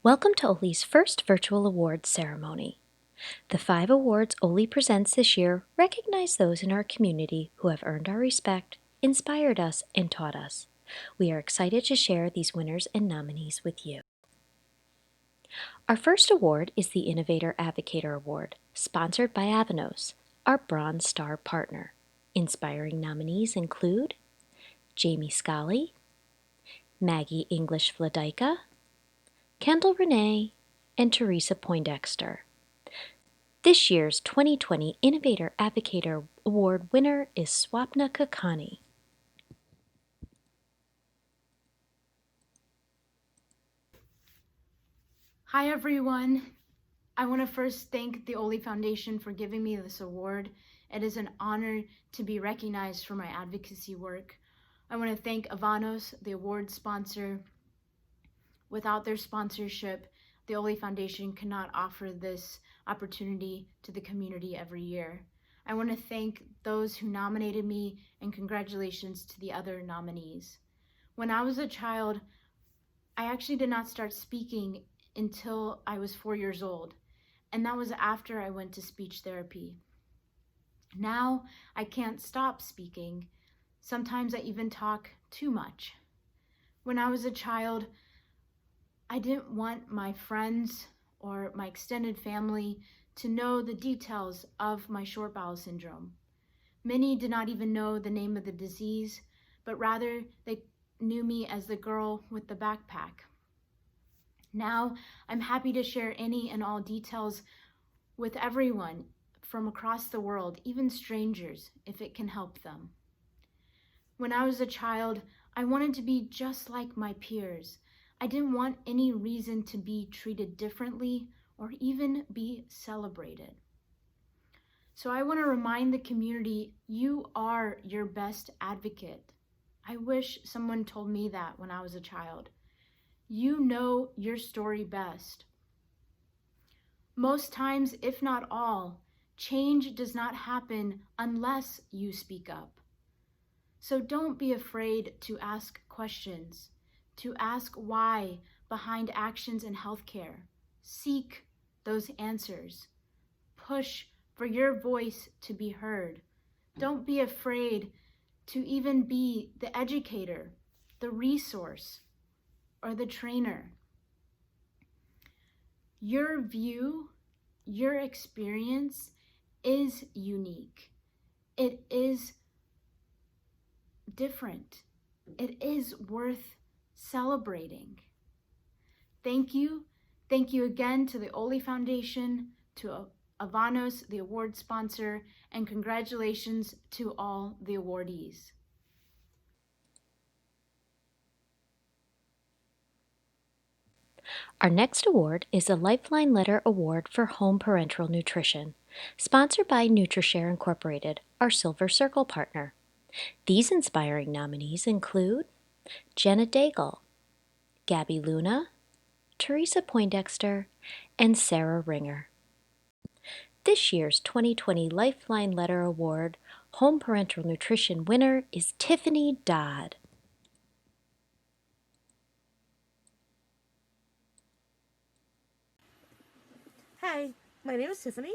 Welcome to Oley's first virtual awards ceremony. The 5 awards Oley presents this year recognize those in our community who have earned our respect, inspired us, and taught us. We are excited to share these winners and nominees with you. Our first award is the Innovator Advocator Award, sponsored by Avanos, our Bronze Star partner. Inspiring nominees include Jamie Scully, Maggie English Vladyka, Kendall Renee, and Teresa Poindexter. This year's 2020 Innovator Advocator Award winner is Swapna Kakani. Hi everyone. I want to first thank the Oley Foundation for giving me this award. It is an honor to be recognized for my advocacy work. I want to thank Avanos, the award sponsor. Without their sponsorship, the Oley Foundation cannot offer this opportunity to the community every year. I want to thank those who nominated me, and congratulations to the other nominees. When I was a child, I actually did not start speaking until I was 4 years old, and that was after I went to speech therapy. Now I can't stop speaking. Sometimes I even talk too much. When I was a child, I didn't want my friends or my extended family to know the details of my short bowel syndrome. Many did not even know the name of the disease, but rather they knew me as the girl with the backpack. Now, I'm happy to share any and all details with everyone from across the world, even strangers, if it can help them. When I was a child, I wanted to be just like my peers. I didn't want any reason to be treated differently or even be celebrated. So I want to remind the community, you are your best advocate. I wish someone told me that when I was a child. You know your story best. Most times, if not all, change does not happen unless you speak up. So don't be afraid to ask questions, to ask why behind actions in healthcare. Seek those answers. Push for your voice to be heard. Don't be afraid to even be the educator, the resource, or the trainer. Your view, your experience is unique. It is different. It is worth celebrating. Thank you. Thank you again to the Oley Foundation, to Avanos, the award sponsor, and congratulations to all the awardees. Our next award is the LifelineLetter Award for Home Parenteral Nutrition, sponsored by Nutrishare Incorporated, our Silver Circle partner. These inspiring nominees include Jenna Daigle, Gabby Luna, Teresa Poindexter, and Sarah Ringer. This year's 2020 LifelineLetter Award Home Parenteral Nutrition winner is Tiffany Dodd. Hi, my name is Tiffany,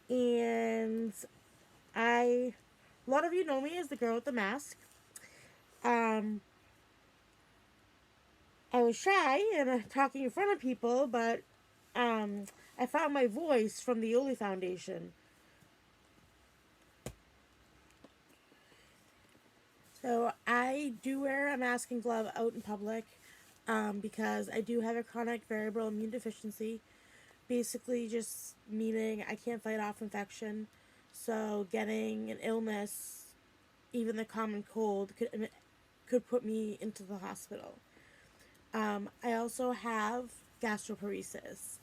and a lot of you know me as the girl with the mask. Um, I was shy and talking in front of people, but I found my voice from the Oley Foundation. So I do wear a mask and glove out in public because I do have a chronic variable immune deficiency. Basically, just meaning I can't fight off infection. So getting an illness, even the common cold, could put me into the hospital. I also have gastroparesis.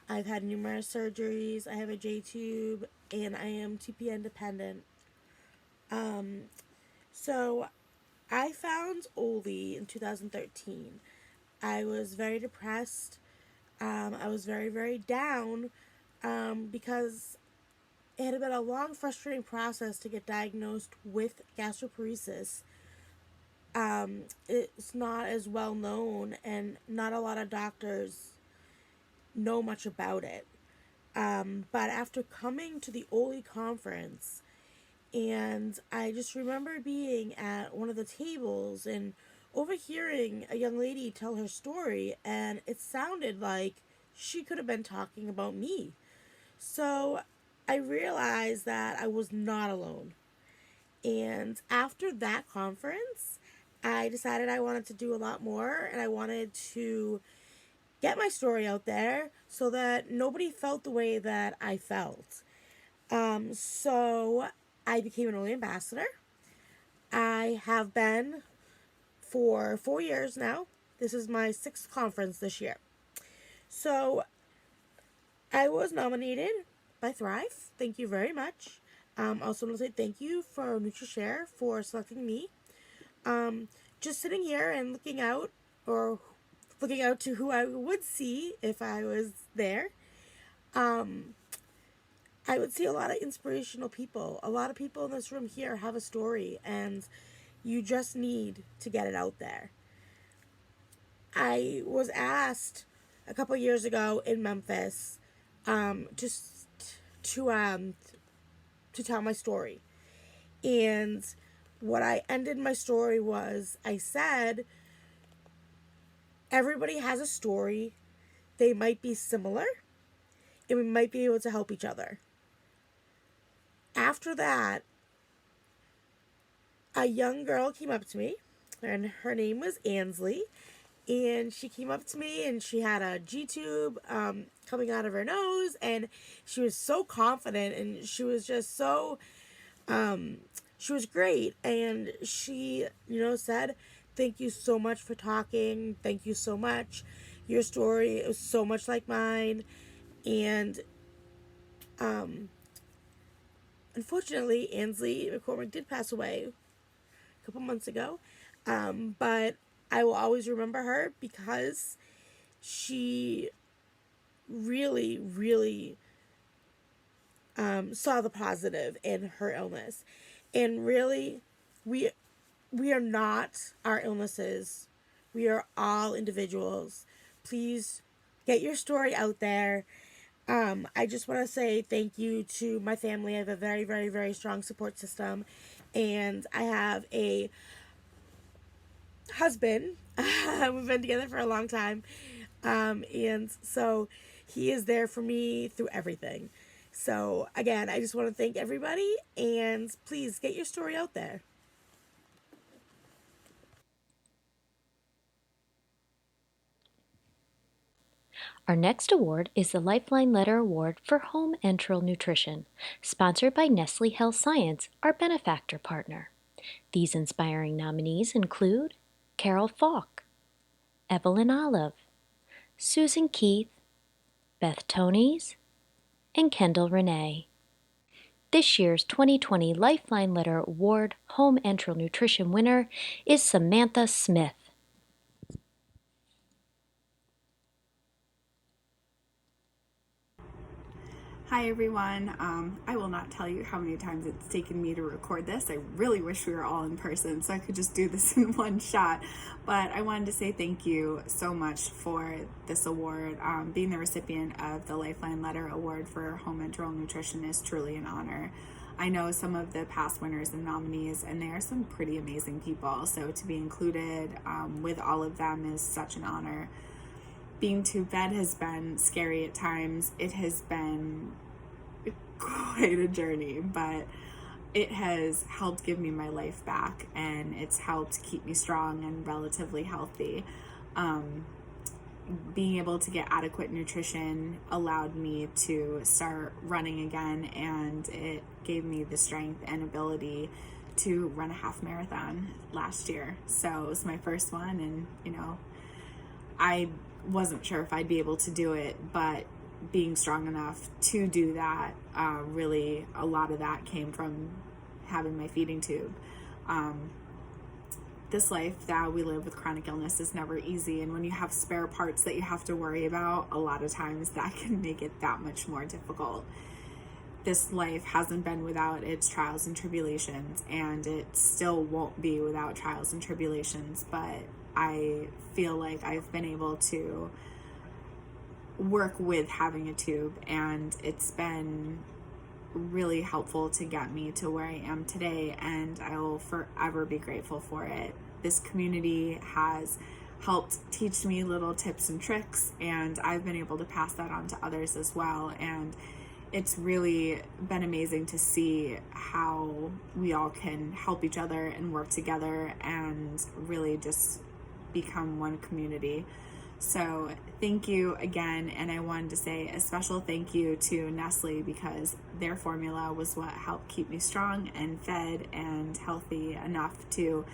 I've had numerous surgeries. I have a J tube, and I am TPN dependent. So I found Oley in 2013. I was very depressed. I was very, very down because it had been a long, frustrating process to get diagnosed with gastroparesis. it's not as well known, and not a lot of doctors know much about it. But after coming to the Oley conference, and I just remember being at one of the tables and overhearing a young lady tell her story, and it sounded like she could have been talking about me. So I realized that I was not alone. And after that conference, I decided I wanted to do a lot more, and I wanted to get my story out there so that nobody felt the way that I felt. So I became an Oley ambassador. I have been for 4 years now. This is my 6th conference this year. So I was nominated by Thrive. Thank you very much. Also want to say thank you for Nutrishare for selecting me. Just sitting here and looking out, or looking out to who I would see if I was there. I would see a lot of inspirational people. A lot of people in this room here have a story, and you just need to get it out there. I was asked a couple years ago in Memphis just to tell my story. And what I ended my story was, I said, everybody has a story. They might be similar, and we might be able to help each other. After that, a young girl came up to me, and her name was Ansley. And she came up to me, and she had a G-tube coming out of her nose, and she was so confident, and she was just so, she was great. And she, said, thank you so much for talking. Thank you so much. Your story is so much like mine. And unfortunately, Ansley McCormick did pass away a couple months ago. But I will always remember her because she really, really saw the positive in her illness. And really, we are not our illnesses. We are all individuals. Please get your story out there. I just want to say thank you to my family. I have a very, very, very strong support system. And I have a husband. We've been together for a long time. And so he is there for me through everything. So again, I just want to thank everybody, and please get your story out there. Our next award is the LifelineLetter Award for Home Enteral Nutrition, sponsored by Nestlé Health Science, our Benefactor partner. These inspiring nominees include Carol Falk, Evelyn Olive, Susan Keith, Beth Tonys, and Kendall Renee. This year's 2020 LifelineLetter Award Home Enteral Nutrition winner is Samantha Smith. Hi everyone. I will not tell you how many times it's taken me to record this. I really wish we were all in person so I could just do this in one shot. But I wanted to say thank you so much for this award. Being the recipient of the LifelineLetter Award for Home Enteral Nutrition is truly an honor. I know some of the past winners and nominees, and they are some pretty amazing people. So to be included with all of them is such an honor. Being tube fed has been scary at times. It has been quite a journey, but it has helped give me my life back, and it's helped keep me strong and relatively healthy. Being able to get adequate nutrition allowed me to start running again, and it gave me the strength and ability to run a half marathon last year. So it was my first one, and I wasn't sure if I'd be able to do it, but being strong enough to do that, really a lot of that came from having my feeding tube. This life that we live with chronic illness is never easy, and when you have spare parts that you have to worry about, a lot of times that can make it that much more difficult. this life hasn't been without its trials and tribulations, and it still won't be without trials and tribulations, but I feel like I've been able to work with having a tube, and it's been really helpful to get me to where I am today, and I will forever be grateful for it. This community has helped teach me little tips and tricks, and I've been able to pass that on to others as well, and it's really been amazing to see how we all can help each other and work together and really just become one community. So thank you again, and I wanted to say a special thank you to Nestlé, because their formula was what helped keep me strong and fed and healthy enough to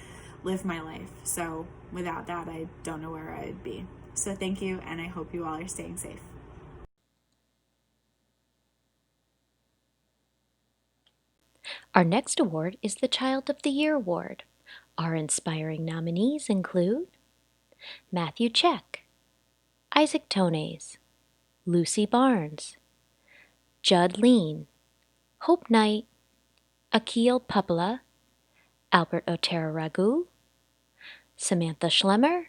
live my life. So without that, I don't know where I'd be. So thank you, and I hope you all are staying safe. Our next award is the Child of the Year Award. Our inspiring nominees include Matthew Check, Isaac Tones, Lucy Barnes, Judd Lean, Hope Knight, Akil Papala, Albert Otero Ragu, Samantha Schlemmer,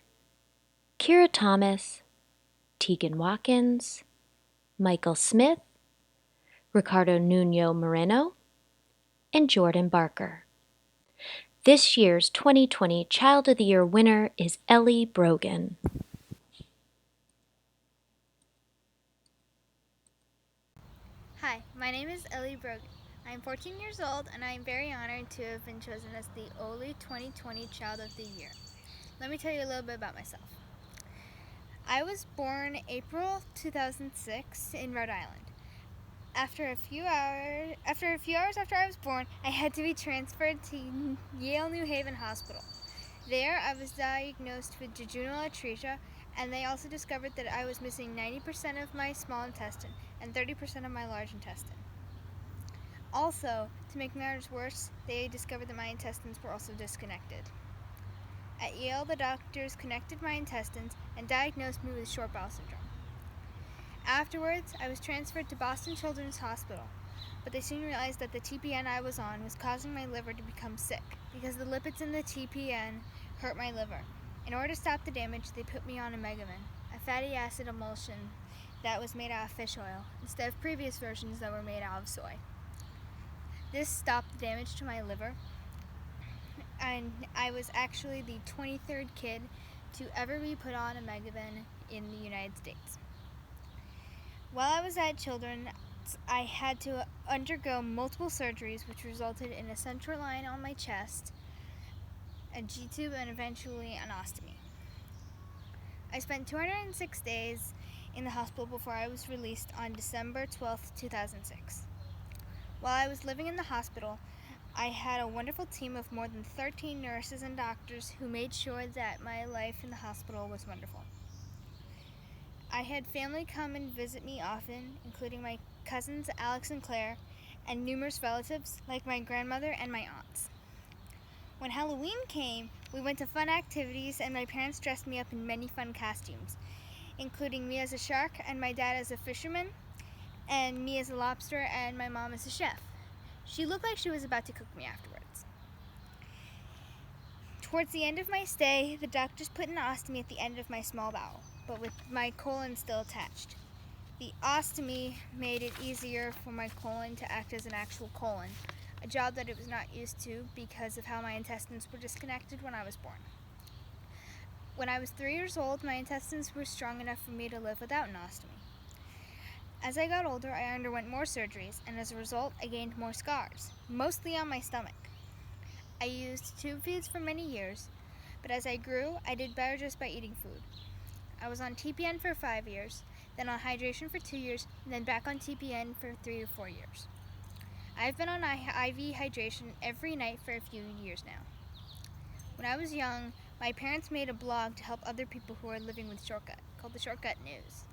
Kira Thomas, Tegan Watkins, Michael Smith, Ricardo Nuno Moreno, and Jordan Barker. This year's 2020 Child of the Year winner is Ellie Brogan. Hi, my name is Ellie Brogan. I am 14 years old, and I am very honored to have been chosen as the Oley 2020 Child of the Year. Let me tell you a little bit about myself. I was born April 2006 in Rhode Island. After a few hours after I was born, I had to be transferred to Yale New Haven Hospital. There, I was diagnosed with jejunal atresia, and they also discovered that I was missing 90% of my small intestine and 30% of my large intestine. Also, to make matters worse, they discovered that my intestines were also disconnected. At Yale, the doctors connected my intestines and diagnosed me with short bowel syndrome. Afterwards, I was transferred to Boston Children's Hospital, but they soon realized that the TPN I was on was causing my liver to become sick because the lipids in the TPN hurt my liver. In order to stop the damage, they put me on Omegamin, a fatty acid emulsion that was made out of fish oil, instead of previous versions that were made out of soy. This stopped the damage to my liver, and I was actually the 23rd kid to ever be put on Omegamin in the United States. While I was at Children's, I had to undergo multiple surgeries, which resulted in a central line on my chest, a G-tube, and eventually an ostomy. I spent 206 days in the hospital before I was released on December 12, 2006. While I was living in the hospital, I had a wonderful team of more than 13 nurses and doctors who made sure that my life in the hospital was wonderful. I had family come and visit me often, including my cousins Alex and Claire, and numerous relatives like my grandmother and my aunts. When Halloween came, we went to fun activities, and my parents dressed me up in many fun costumes, including me as a shark and my dad as a fisherman, and me as a lobster and my mom as a chef. She looked like she was about to cook me afterwards. Towards the end of my stay, the doctors put an ostomy at the end of my small bowel, but with my colon still attached. The ostomy made it easier for my colon to act as an actual colon, a job that it was not used to because of how my intestines were disconnected when I was born. When I was 3 years old, my intestines were strong enough for me to live without an ostomy. As I got older, I underwent more surgeries, and as a result, I gained more scars, mostly on my stomach. I used tube feeds for many years, but as I grew, I did better just by eating food. I was on TPN for 5 years, then on hydration for 2 years, and then back on TPN for 3 to 4 years. I've been on IV hydration every night for a few years now. When I was young, my parents made a blog to help other people who are living with shortcut, called the Shortcut News.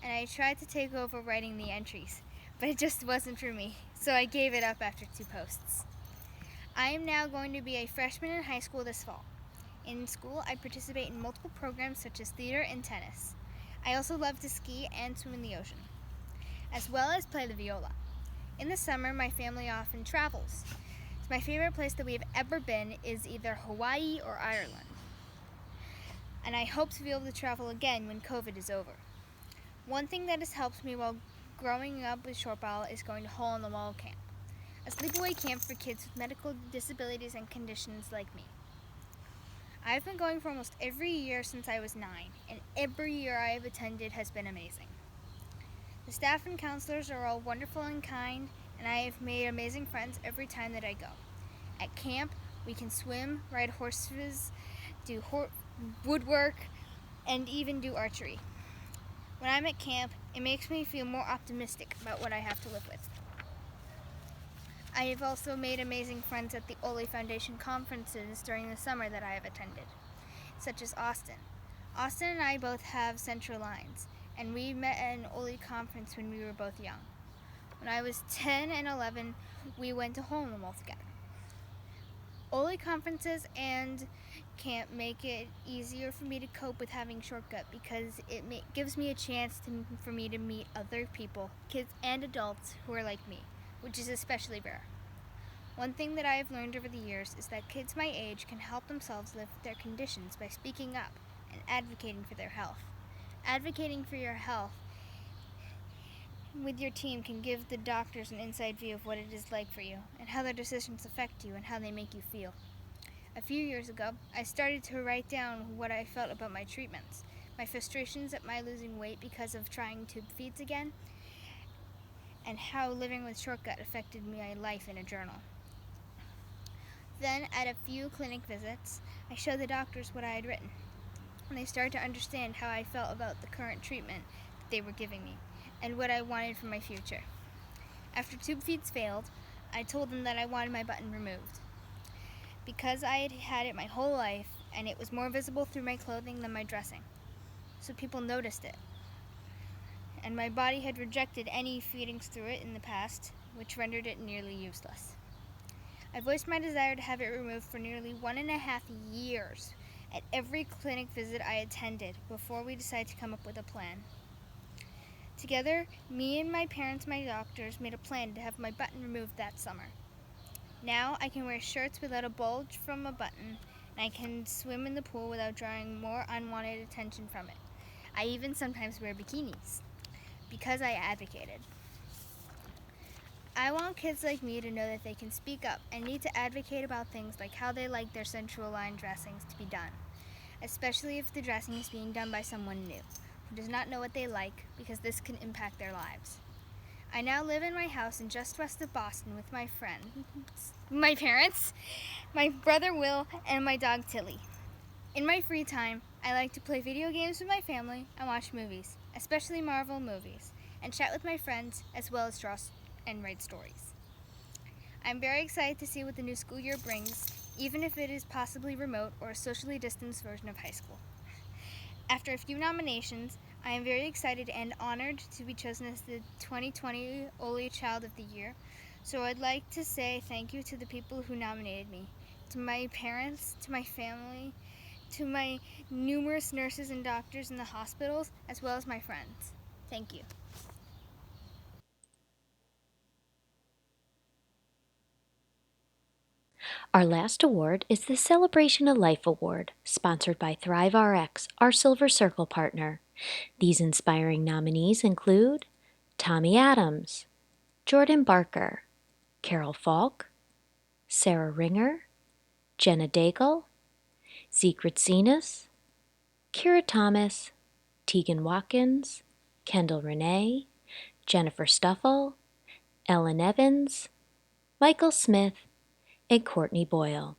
And I tried to take over writing the entries, but it just wasn't for me, so I gave it up after 2 posts. I am now going to be a freshman in high school this fall. In school, I participate in multiple programs such as theater and tennis. I also love to ski and swim in the ocean, as well as play the viola. In the summer, my family often travels. My favorite place that we have ever been is either Hawaii or Ireland. And I hope to be able to travel again when COVID is over. One thing that has helped me while growing up with shortball is going to hole-in-the-wall camp, a sleepaway camp for kids with medical disabilities and conditions like me. I've been going for almost every year since I was 9, and every year I have attended has been amazing. The staff and counselors are all wonderful and kind, and I have made amazing friends every time that I go. At camp, we can swim, ride horses, do woodwork, and even do archery. When I'm at camp, it makes me feel more optimistic about what I have to live with. I have also made amazing friends at the Oley Foundation conferences during the summer that I have attended, such as Austin. Austin and I both have central lines, and we met at an Oley conference when we were both young. When I was 10 and 11, we went to hole-in-the-wall together. Oley conferences and camp make it easier for me to cope with having shortcut because it gives me a chance for me to meet other people, kids and adults who are like me, which is especially rare. One thing that I have learned over the years is that kids my age can help themselves live with their conditions by speaking up and advocating for their health. Advocating for your health with your team can give the doctors an inside view of what it is like for you and how their decisions affect you and how they make you feel. A few years ago, I started to write down what I felt about my treatments, my frustrations at my losing weight because of trying tube feeds again, and how living with shortcut affected my life in a journal. Then, at a few clinic visits, I showed the doctors what I had written, and they started to understand how I felt about the current treatment that they were giving me, and what I wanted for my future. After tube feeds failed, I told them that I wanted my button removed. Because I had had it my whole life, and it was more visible through my clothing than my dressing, so people noticed it. And my body had rejected any feedings through it in the past, which rendered it nearly useless. I voiced my desire to have it removed for nearly 1.5 years at every clinic visit I attended before we decided to come up with a plan. Together, me and my parents, my doctors, made a plan to have my button removed that summer. Now I can wear shirts without a bulge from a button, and I can swim in the pool without drawing more unwanted attention from it. I even sometimes wear bikinis, because I advocated. I want kids like me to know that they can speak up and need to advocate about things like how they like their central line dressings to be done, especially if the dressing is being done by someone new, who does not know what they like, because this can impact their lives. I now live in my house in just west of Boston with my friends, my parents, my brother Will, and my dog Tilly. In my free time, I like to play video games with my family and watch movies, especially Marvel movies, and chat with my friends, as well as draw and write stories. I'm very excited to see what the new school year brings, even if it is possibly remote or a socially distanced version of high school. After a few nominations, I am very excited and honored to be chosen as the 2020 Oley Child of the Year, so I'd like to say thank you to the people who nominated me, to my parents, to my family, to my numerous nurses and doctors in the hospitals, as well as my friends. Thank you. Our last award is the Celebration of Life Award, sponsored by ThriveRx, our Silver Circle partner. These inspiring nominees include Tommy Adams, Jordan Barker, Carol Falk, Sarah Ringer, Jenna Daigle, Zeke Ritsinas, Kira Thomas, Tegan Watkins, Kendall Renee, Jennifer Stuffle, Ellen Evans, Michael Smith, and Courtney Boyle.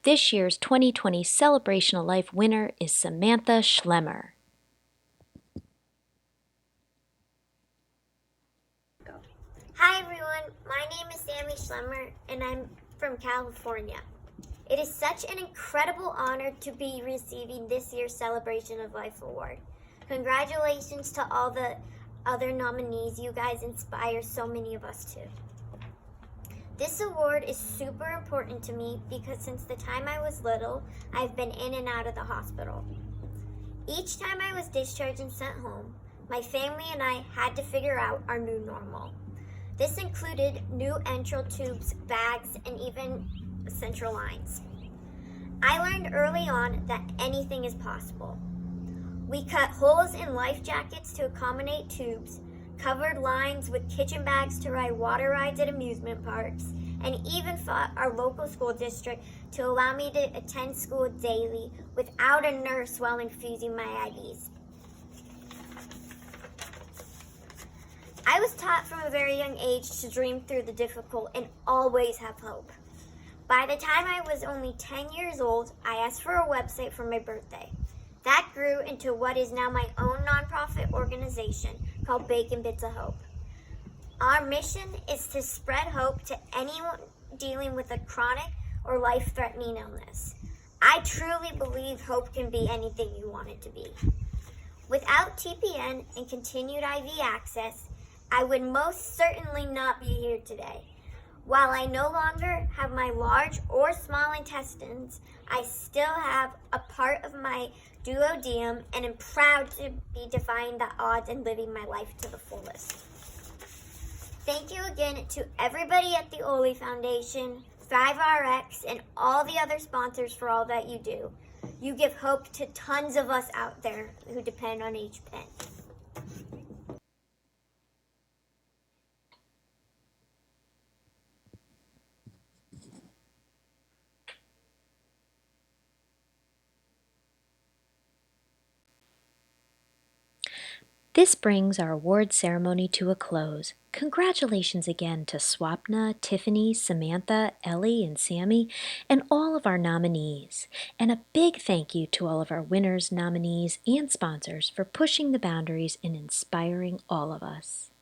This year's 2020 Celebration of Life winner is Samantha Schlemmer. Hi everyone, my name is Sammy Schlemmer and I'm from California. It is such an incredible honor to be receiving this year's Celebration of Life Award. Congratulations to all the other nominees. You guys inspire so many of us too. This award is super important to me because since the time I was little, I've been in and out of the hospital. Each time I was discharged and sent home, my family and I had to figure out our new normal. This included new enteral tubes, bags, and even central lines. I learned early on that anything is possible. We cut holes in life jackets to accommodate tubes, covered lines with kitchen bags to ride water rides at amusement parks, and even fought our local school district to allow me to attend school daily without a nurse while infusing my IVs. I was taught from a very young age to dream through the difficult and always have hope. By the time I was only 10 years old, I asked for a website for my birthday. That grew into what is now my own nonprofit organization called Bacon Bits of Hope. Our mission is to spread hope to anyone dealing with a chronic or life-threatening illness. I truly believe hope can be anything you want it to be. Without TPN and continued IV access, I would most certainly not be here today. While I no longer have my large or small intestines, I still have a part of my duodenum and am proud to be defying the odds and living my life to the fullest. Thank you again to everybody at the Oley Foundation, ThriveRx, and all the other sponsors for all that you do. You give hope to tons of us out there who depend on each pen. This brings our award ceremony to a close. Congratulations again to Swapna, Tiffany, Samantha, Ellie, and Sammy, and all of our nominees. And a big thank you to all of our winners, nominees, and sponsors for pushing the boundaries and inspiring all of us.